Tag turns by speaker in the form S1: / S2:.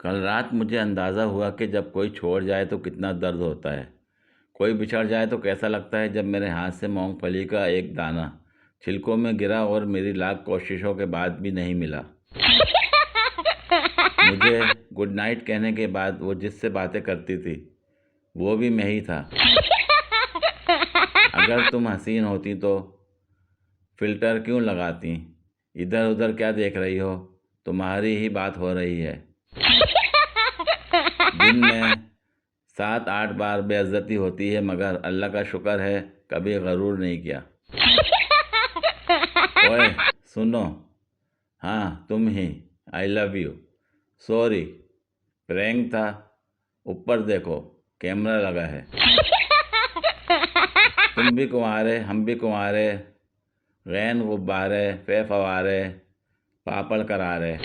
S1: कल रात मुझे अंदाज़ा हुआ कि जब कोई छोड़ जाए तो कितना दर्द होता है। कोई बिछड़ जाए तो कैसा लगता है। जब मेरे हाथ से मूंगफली का एक दाना छिलकों में गिरा और मेरी लाख कोशिशों के बाद भी नहीं मिला। मुझे गुड नाइट कहने के बाद वो जिससे बातें करती थी वो भी मैं ही था। अगर तुम हसीन होती तो फिल्टर क्यों लगाती? इधर उधर क्या देख रही हो? तुम्हारी ही बात हो रही है। दिन में 7-8 बार बेइज्जती होती है, मगर अल्लाह का शुक्र है कभी गरूर नहीं किया। ओए सुनो, हाँ तुम ही। I love you. Sorry, prank था। ऊपर देखो, कैमरा लगा है। तुम भी कुंवारे, हम भी कुंवारे, रैन गुब्बारे, फे फवारे, पापड़ करारे।